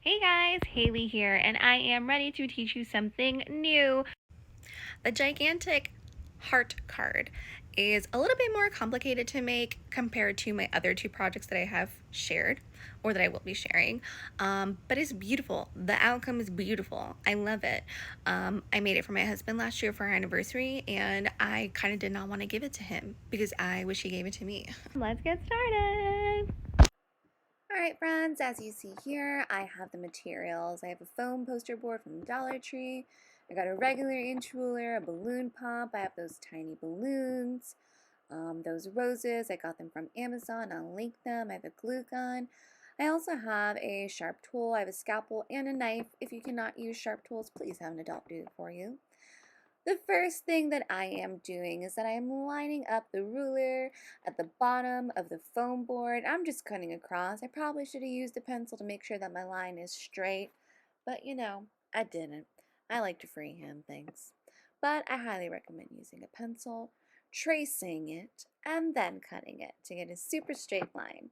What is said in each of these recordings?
Hey guys, Hailey here, and I am ready to teach you something new. The gigantic heart card is a little bit more complicated to make compared to my other two projects that I have shared or that I will be sharing, but it's beautiful. The outcome is beautiful. I love it. I made it for my husband last year for our anniversary, and I kind of did not want to give it to him because I wish he gave it to me. Let's get started. Alright friends, as you see here, I have the materials. I have a foam poster board from Dollar Tree. I got a regular inch ruler, a balloon pump. I have those tiny balloons, those roses. I got them from Amazon. I'll link them. I have a glue gun. I also have a sharp tool. I have a scalpel and a knife. If you cannot use sharp tools, please have an adult do it for you. The first thing that I am doing is that I am lining up the ruler at the bottom of the foam board. I'm just cutting across. I probably should have used a pencil to make sure that my line is straight, but you know, I didn't. I like to freehand things. But I highly recommend using a pencil, tracing it, and then cutting it to get a super straight line.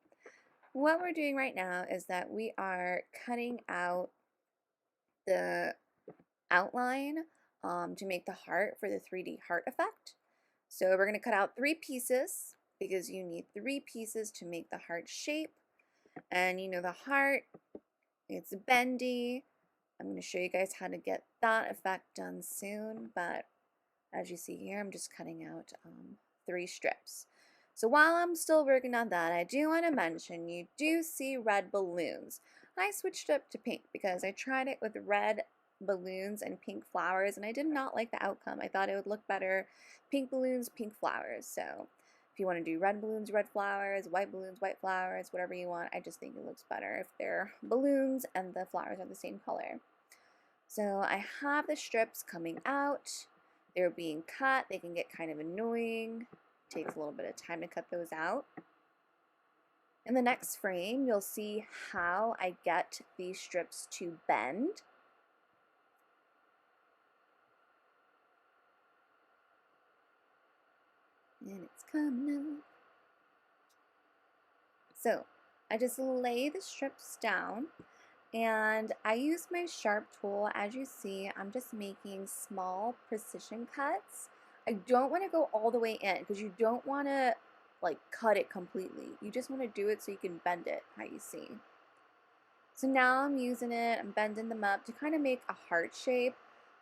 What we're doing right now is that we are cutting out the outline to make the heart for the 3D heart effect. So we're going to cut out 3 pieces because you need 3 pieces to make the heart shape. And you know the heart, it's bendy. I'm going to show you guys how to get that effect done soon, but as you see here, I'm just cutting out 3 strips. So while I'm still working on that, I do want to mention you do see red balloons. I switched up to pink because I tried it with red balloons and pink flowers, and I did not like the outcome. I thought it would look better pink balloons, pink flowers. So if you want to do red balloons, red flowers, white balloons, white flowers, whatever you want, I just think it looks better if they're balloons and the flowers are the same color. So I have the strips coming out. They're being cut. They can get kind of annoying. Takes a little bit of time to cut those out. In the next frame, you'll see how I get these strips to bend. And it's coming up. So I just lay the strips down and I use my sharp tool. As you see, I'm just making small precision cuts. I don't want to go all the way in because you don't want to like cut it completely. You just want to do it so you can bend it, how you see. So now I'm using it, I'm bending them up to kind of make a heart shape.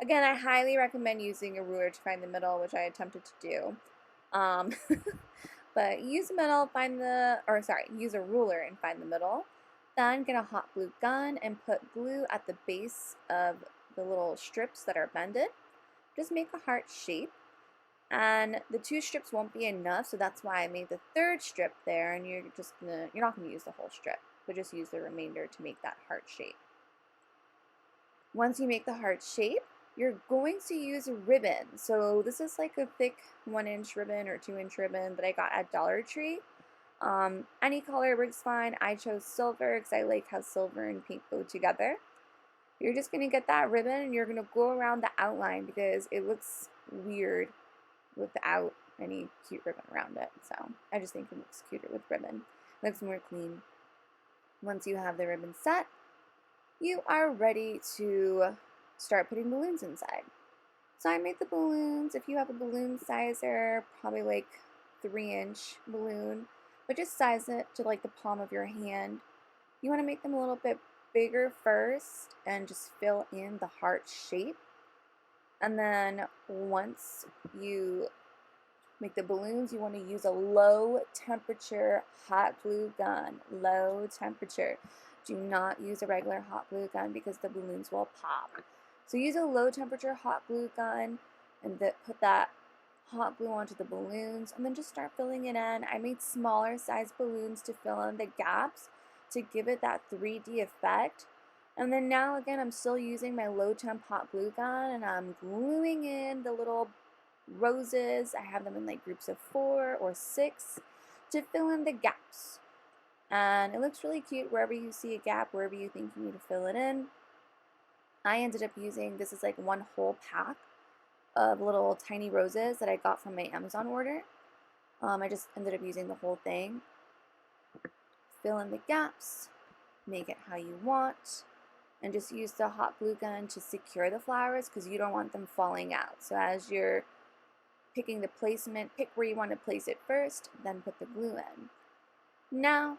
Again, I highly recommend using a ruler to find the middle, which I attempted to do. But use a middle, use a ruler and find the middle. Then get a hot glue gun and put glue at the base of the little strips that are bended. Just make a heart shape. And the 2 strips won't be enough, so that's why I made the 3rd strip there, and you're not gonna use the whole strip, but just use the remainder to make that heart shape. Once you make the heart shape, you're going to use a ribbon. So this is like a thick 1-inch ribbon or 2-inch ribbon that I got at Dollar Tree. Any color works fine. I chose silver because I like how silver and pink go together. You're just going to get that ribbon and you're going to go around the outline because it looks weird without any cute ribbon around it. So I just think it looks cuter with ribbon. It looks more clean. Once you have the ribbon set, you are ready to start putting balloons inside. So I made the balloons. If you have a balloon sizer, probably like 3-inch balloon, but just size it to like the palm of your hand. You want to make them a little bit bigger first and just fill in the heart shape. And then once you make the balloons, you want to use a low temperature hot glue gun. Low temperature. Do not use a regular hot glue gun because the balloons will pop. So use a low temperature hot glue gun and put that hot glue onto the balloons and then just start filling it in. I made smaller size balloons to fill in the gaps to give it that 3D effect. And then now again, I'm still using my low temp hot glue gun and I'm gluing in the little roses. I have them in like groups of 4 or 6 to fill in the gaps. And it looks really cute wherever you see a gap, wherever you think you need to fill it in. I ended up using, this is like 1 whole pack of little tiny roses that I got from my Amazon order. I just ended up using the whole thing. Fill in the gaps, make it how you want. and just use the hot glue gun to secure the flowers because you don't want them falling out. So as you're picking the placement, pick where you want to place it first, then put the glue in. Now,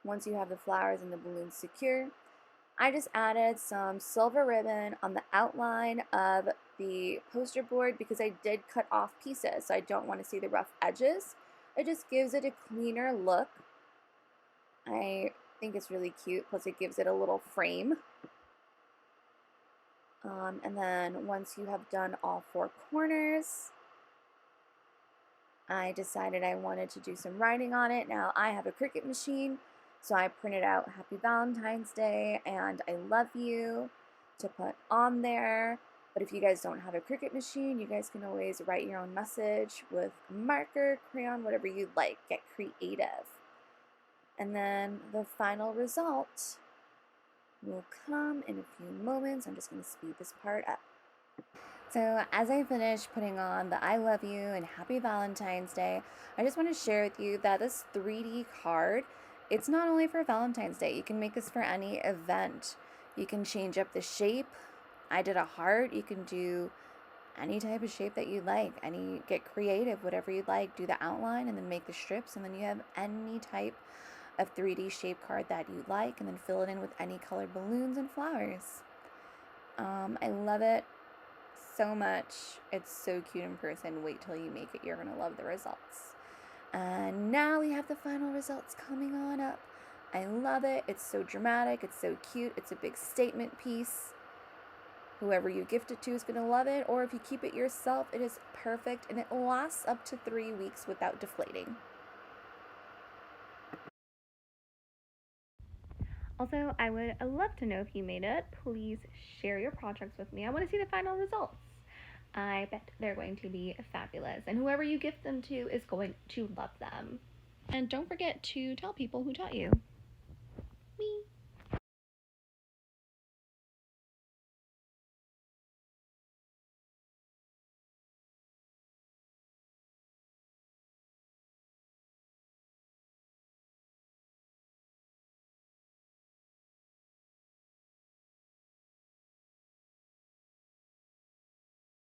once you have the flowers and the balloons secure, I just added some silver ribbon on the outline of the poster board because I did cut off pieces, so I don't want to see the rough edges. It just gives it a cleaner look. I think it's really cute, plus it gives it a little frame. And then once you have done all 4 corners, I decided I wanted to do some writing on it. Now I have a Cricut machine, so I printed out Happy Valentine's Day and I love you to put on there. But if you guys don't have a Cricut machine, you guys can always write your own message with a marker, crayon, whatever you like. Get creative. And then the final result will come in a few moments. I'm just going to speed this part up. So as I finish putting on the I love you and happy Valentine's Day, I just want to share with you that this 3D card, it's not only for Valentine's Day. You can make this for any event. You can change up the shape. I did a heart. You can do any type of shape that you like. Get creative, whatever you'd like. Do the outline and then make the strips, and then you have any type of 3D shape card that you like, and then fill it in with any colored balloons and flowers. I love it so much. It's so cute in person. Wait till you make it. You're gonna love the results. And now we have the final results coming on up. I love it. It's so dramatic. It's so cute. It's a big statement piece. Whoever you gift it to is gonna love it, or if you keep it yourself, it is perfect, and it lasts up to 3 weeks without deflating. Also, I would love to know if you made it. Please share your projects with me. I want to see the final results. I bet they're going to be fabulous, and whoever you gift them to is going to love them. And don't forget to tell people who taught you. Me.